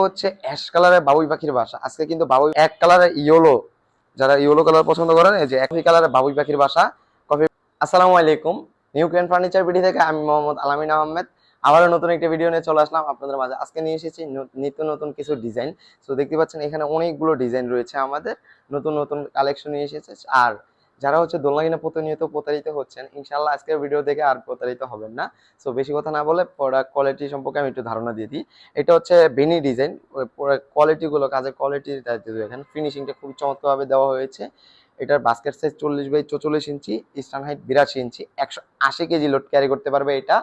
হচ্ছে অ্যাশ কালারের বাবুই পাখির বাসা। আজকে কিন্তু বাবুই এক কালারের ইয়েলো, যারা ইয়েলো কালার পছন্দ করেন, এই যে একই কালারের বাবুই পাখির বাসা কফি। আসসালামু আলাইকুম, নিউ ক্রেন ফার্নিচার বিডি থেকে আমি মোহাম্মদ আলামিন আহমেদ আবারও নতুন একটা ভিডিও নিয়ে চলে আসলাম আপনাদের মাঝে। আজকে নিয়ে এসেছি নিত্য নতুন কিছু ডিজাইন। তো দেখতে পাচ্ছেন এখানে অনেকগুলো ডিজাইন রয়েছে, আমাদের নতুন নতুন কালেকশন নিয়ে এসেছে। আর যারা হচ্ছে দোলনা কিনে প্রতিনিয়ত প্রতারিত হচ্ছেন, ইনশাল্লাহ আজকের ভিডিও দেখে আর প্রতারিত হবেন না। সো বেশি কথা না বলে প্রোডাক্ট কোয়ালিটি সম্পর্কে আমি একটু ধারণা দিয়ে দিই। এটা হচ্ছে বেনি ডিজাইন। কোয়ালিটি গুলো, কাজের কোয়ালিটি দেখেন, ফিনিশিংটা খুব চমৎকার ভাবে দেওয়া হয়েছে। এটার বাস্কেট সাইজ 40x44 ইঞ্চি, স্ট্যান্ড হাইট 82 ইঞ্চি, 180 কেজি লোড ক্যারি করতে পারবে এটা।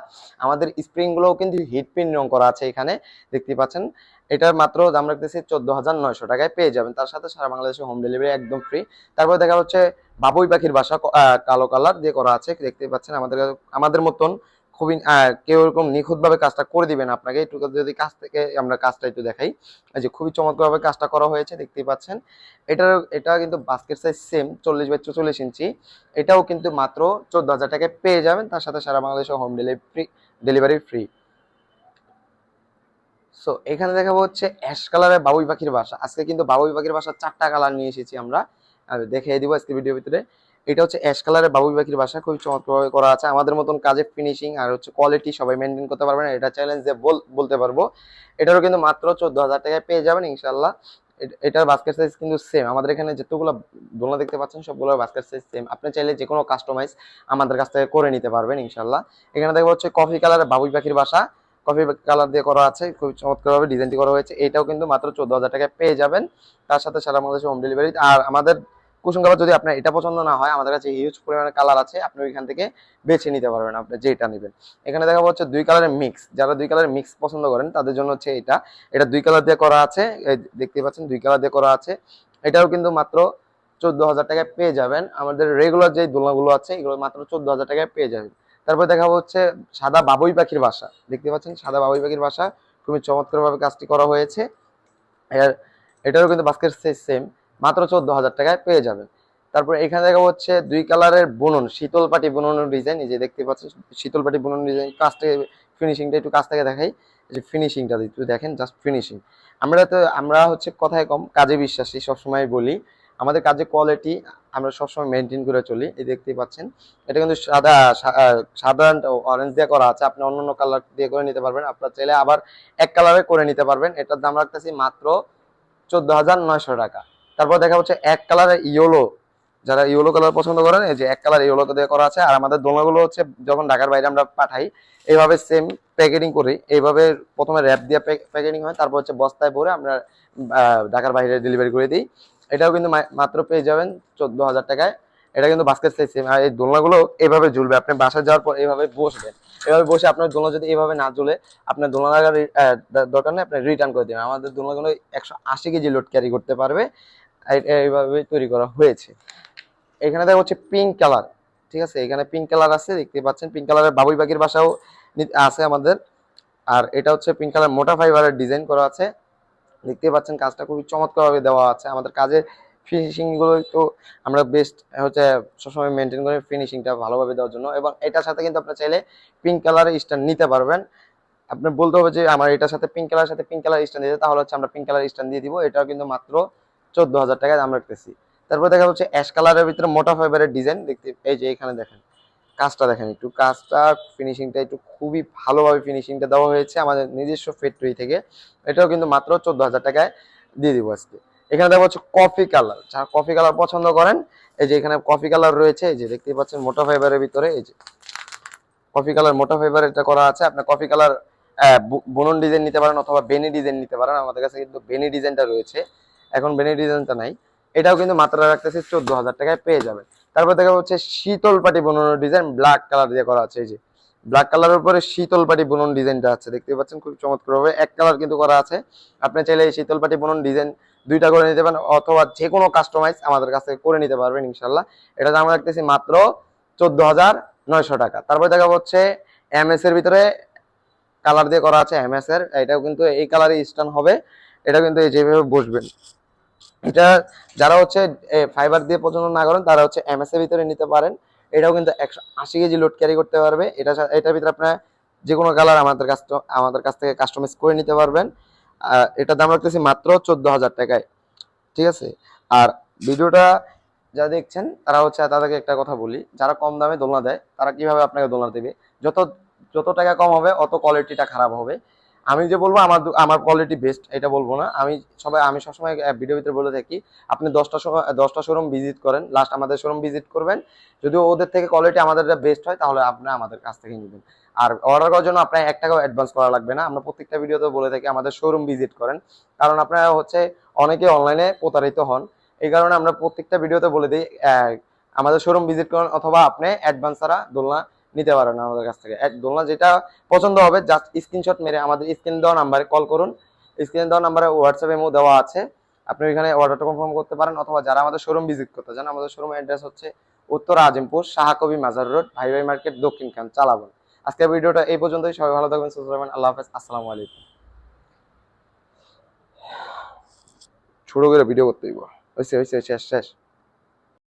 আমাদের স্প্রিং গুলোও কিন্তু হিট প্রিন্ট রং করা আছে এখানে, দেখতে পাচ্ছেন। এটার মাত্র দাম রাখতেছি 14,900 টাকায় পেয়ে যাবেন। তার সাথে সারা বাংলাদেশে হোম ডেলিভারি একদম ফ্রি। তারপর দেখা হচ্ছে বাবুই পাখির বাসা, কালো কালার দিয়ে করা আছে, দেখতে পাচ্ছেন। আমাদের মতন খুবই কেউ এরকম নিখুঁত ভাবে কাজটা করে দিবেন আপনাকে। একটু যদি কাছ থেকে আমরা কাজটা একটু দেখাই, এই যে খুবই চমৎকার ভাবে কাজটা করা হয়েছে, দেখতেই পাচ্ছেন। এটা কিন্তু বাস্কেট সাইজ সেম 40x44 ইঞ্চি। এটাও কিন্তু মাত্র 14,000 টাকায় পেয়ে যাবেন। তার সাথে সারা বাংলাদেশে হোম ডেলিভারি ফ্রি। সো এখানে দেখাবো হচ্ছে অ্যাশ কালারের বাবুই পাখির বাসা। আজকে কিন্তু বাবুই পাখির বাসার 4টা কালার নিয়ে এসেছি আমরা, দেখিয়ে দিব আজকে ভিডিওর ভিতরে। এটা হচ্ছে অ্যাশ কালারের বাবুই পাখির বাসা, খুবই চমৎকারভাবে করা আছে। আমাদের মতন কাজের ফিনিশিং আর হচ্ছে কোয়ালিটি সবাই মেনটেন করতে পারবেন, এটা চ্যালেঞ্জ দিয়ে বলতে পারবো। এটারও কিন্তু মাত্র 14,000 টাকায় পেয়ে যাবেন ইনশাল্লাহ। এটার বাস্কেট সাইজ কিন্তু সেম। আমাদের এখানে যতগুলো দোলনা দেখতে পাচ্ছেন সবগুলোর বাস্কেট সাইজ সেম। আপনি চাইলে যে কোনো কাস্টমাইজ আমাদের কাছ থেকে করে নিতে পারবেন ইনশাল্লাহ। এখানে দেখবো হচ্ছে কফি কালারের বাবুই পাখির বাসা, কফি কালার দিয়ে করা আছে, খুব চমৎকার ভাবে ডিজাইনটি করা হয়েছে। এটাও কিন্তু মাত্র 14,000 টাকায় পেয়ে যাবেন। তার সাথে সারা বাংলাদেশে হোম ডেলিভারি। আর আমাদের কুসুম কালার যদি আপনার এটা পছন্দ না হয়, আমাদের কাছে হিউজ পরিমাণে কালার আছে, আপনি ওইখান থেকে বেছে নিতে পারবেন আপনি যেটা নেবেন। এখানে দেখা হচ্ছে দুই কালারের মিক্স, যারা দুই কালারের মিক্স পছন্দ করেন তাদের জন্য হচ্ছে এটা দুই কালার দিয়ে করা আছে, দেখতে পাচ্ছেন দুই কালার দিয়ে করা আছে। এটাও কিন্তু মাত্র 14,000 টাকায় পেয়ে যাবেন। আমাদের রেগুলার যে দোলনাগুলো আছে এগুলো মাত্র 14,000 টাকায় পেয়ে যাবেন। তারপর দেখাবো হচ্ছে সাদা বাবুই পাখির বাসা, দেখতে পাচ্ছেন সাদা বাবুই পাখির বাসা, খুবই চমৎকার ভাবে কাজটি করা হয়েছে। এর এটারও কিন্তু বাস্কেট সাইজ সেম, মাত্র 14,000 টাকায় পেয়ে যাবেন। তারপর এখানে দেখাবো হচ্ছে দুই কালারের বুনন, শীতল পাটি বুননের ডিজাইন, এই যে দেখতে পাচ্ছেন শীতল পাটি বুনন ডিজাইন। কাছ থেকে ফিনিশিংটা একটু কাছ থেকে দেখাই, এই যে ফিনিশিংটা একটু দেখেন, জাস্ট ফিনিশিং। আমরা হচ্ছে কথায় কম কাজে বিশ্বাসী, সবসময় বলি আমাদের কাজের কোয়ালিটি আমরা সবসময় মেনটেন করে চলি। এই দেখতেই পাচ্ছেন এটা কিন্তু সাধারণ অরেঞ্জ দিয়ে করা আছে, আপনি অন্য কালার দিয়ে করে নিতে পারবেন। আপনার চাইলে আবার এক কালারে করে নিতে পারবেন। এটার দাম রাখতেছি মাত্র 14,900 টাকা। তারপর দেখা হচ্ছে এক কালারের ইয়েলো, যারা ইয়েলো কালার পছন্দ করেন, এই যে এক কালার ইয়েলো দিয়ে করা আছে। আর আমাদের দোলনাগুলো হচ্ছে যখন ঢাকার বাইরে আমরা পাঠাই, এইভাবে সেম প্যাকেটিং করি, এইভাবে প্রথমে র্যাপ দিয়ে প্যাকেটিং হয়, তারপর হচ্ছে বস্তায় ভরে আমরা ঢাকার বাইরে ডেলিভারি করে দিই। এটাও কিন্তু মাত্র পেয়ে যাবেন 14,000 টাকায়। এটা কিন্তু বাস্কেট সাইজ সেম। আর এই দোলনাগুলো এইভাবে ঝুলবে, আপনি বাসায় যাওয়ার পর এইভাবে বসবেন, এভাবে বসে আপনার দোলনা যদি এইভাবে না ঝুলে, আপনার দোলনা লাগার দরকার নেই, আপনি রিটার্ন করে দেবেন। আমাদের দোলনাগুলো 180 কেজি লোড ক্যারি করতে পারবে, এইভাবে তৈরি করা হয়েছে। এখানে দেখা হচ্ছে পিঙ্ক কালার, ঠিক আছে, এখানে পিঙ্ক কালার আছে, দেখতে পাচ্ছেন পিঙ্ক কালারের বাবুই পাখির বাসাও আছে আমাদের। আর এটা হচ্ছে পিঙ্ক কালার মোটা ফাইবারের ডিজাইন করা আছে, দেখতে পাচ্ছেন। কাজটা খুবই চমৎকার ভাবে দেওয়া আছে। আমাদের কাজের ফিনিশিং গুলো তো আমরা বেস্ট হচ্ছে সবসময় মেনটেন করে ফিনিশিংটা ভালোভাবে দেওয়ার জন্য। এবং এটার সাথে কিন্তু আপনার চাইলে পিঙ্ক কালারের স্ট্যান্ড নিতে পারবেন। আপনি বলতে হবে যে আমার এটার সাথে পিঙ্ক কালার স্ট্যান্ড দিতে, তাহলে হচ্ছে আমরা পিঙ্ক কালার স্ট্যান্ড দিয়ে দিব। এটাও কিন্তু মাত্র 14,000 টাকায় দাম রাখতেছি। তারপর দেখা হচ্ছে অ্যাশ কালারের ভিতরে মোটা ফাইবারের ডিজাইন, দেখতে এই যে এখানে দেখেন কাজটা, দেখেন একটু কাজটা, ফিনিশিংটা একটু খুবই ভালোভাবে ফিনিশিংটা দেওয়া হয়েছে আমাদের নিজস্ব ফ্যাক্টরি থেকে। এটাও কিন্তু মাত্র 14,000 টাকায় দিয়ে দিব আজকে। এখানে দেখা হচ্ছে কফি কালার, যারা কফি কালার পছন্দ করেন, এই যে এখানে কফি কালার রয়েছে, এই যে দেখতে পাচ্ছেন মোটা ফাইবারের ভিতরে, এই যে কফি কালার মোটা ফাইবার এটা করা আছে। আপনি কফি কালার বুনন ডিজাইন নিতে পারেন অথবা বেনি ডিজাইন নিতে পারেন। আমাদের কাছে কিন্তু বেনি ডিজাইনটা রয়েছে, এখন বেনি ডিজাইনটা নাই। এটাও কিন্তু মাত্রা রাখতেছি 14,000 টাকায় পেয়ে যাবেন। তারপর দেখা হচ্ছে শীতল পাটি বুননের ডিজাইন, ব্ল্যাক কালার দিয়ে করা আছে, এই যে ব্ল্যাক কালারের উপরে শীতল পাটি বুনন ডিজাইনটা আছে, দেখতে পাচ্ছেন খুব চমৎকার ভাবে এক কালার কিন্তু করা আছে। আপনি চাইলে এই শীতল পাটি বুনন ডিজাইন দুইটা করে নিতে পারেন অথবা যে কোনো কাস্টমাইজ আমাদের কাছে করে নিতে পারবেন ইনশাল্লাহ। এটা দাম রাখতেছি মাত্র 14,900 টাকা। তারপর দেখা হচ্ছে এমএস এর ভিতরে কালার দিয়ে করা আছে, এমএস এর, এটাও কিন্তু এই কালারই স্টান হবে। এটা কিন্তু এই যেভাবে বসবেন, এটা যারা হচ্ছে ফাইবার দিয়ে পছন্দ না করেন তারা হচ্ছে এমএস এর ভিতরে নিতে পারেন। এটাও কিন্তু 180 কেজি লোড ক্যারি করতে পারবে। এটার ভিতরে আপনার যে কোনো কালার আমাদের কাছ থেকে কাস্টমাইজ করে নিতে পারবেন। এটার দাম রাখতেছি মাত্র 14,000 টাকায়। ঠিক আছে। আর ভিডিওটা যারা দেখছেন তারা হচ্ছে তাদেরকে একটা কথা বলি, যারা কম দামে দোলনা দেয় তারা কিভাবে আপনাকে দোলনা দেবে, যত যত টাকা কম হবে অত কোয়ালিটিটা খারাপ হবে। আমি যে বলবো আমার কোয়ালিটি বেস্ট এটা বলবো না, আমি সবসময় ভিডিও ভিতরে বলে থাকি আপনি 10টা শোরুম ভিজিট করেন, লাস্ট আমাদের শোরুম ভিজিট করবেন, যদি ওদের থেকে কোয়ালিটি আমাদের বেস্ট হয় তাহলে আপনি আমাদের কাছ থেকে নেবেন। আর অর্ডার করার জন্য আপনার 1 টাকাও অ্যাডভান্স করা লাগবে না, আমরা প্রত্যেকটা ভিডিওতে বলে থাকি আমাদের শোরুম ভিজিট করেন, কারণ আপনারা হচ্ছে অনেকে অনলাইনে প্রতারিত হন। এই কারণে আমরা প্রত্যেকটা ভিডিওতে বলে দিই আমাদের শোরুম ভিজিট করুন, অথবা আপনি অ্যাডভান্স ছাড়া দোলনা নিতে পারেন আমাদের কাছ থেকে। দোলনা যেটা পছন্দ হবে জাস্ট স্ক্রিনশট মেরে আমাদের স্ক্রিন দেওয়া নাম্বারে কল করুন, স্ক্রিন দেওয়া নাম্বারে হোয়াটসঅ্যাপ ইমো দেওয়া আছে, আপনি ওইখানে অর্ডারটা কনফার্ম করতে পারেন। অথবা যারা আমাদের শোরুম ভিজিট করতে চান, আমাদের শোরুম অ্যাড্রেস হচ্ছে উত্তর আজিমপুর শাহকবি মাজার রোড, ভাই ভাই মার্কেট, দক্ষিণ খান, চালাবন। আজকের ভিডিওটা এই পর্যন্তই, সবাই ভালো থাকবেন, সুস্থ থাকবেন, আল্লাহ হাফেজ, আসসালামু আলাইকুম। ছোট করে ভিডিও করতে হইব, হয়েছে হয়েছে, শেষ শেষ।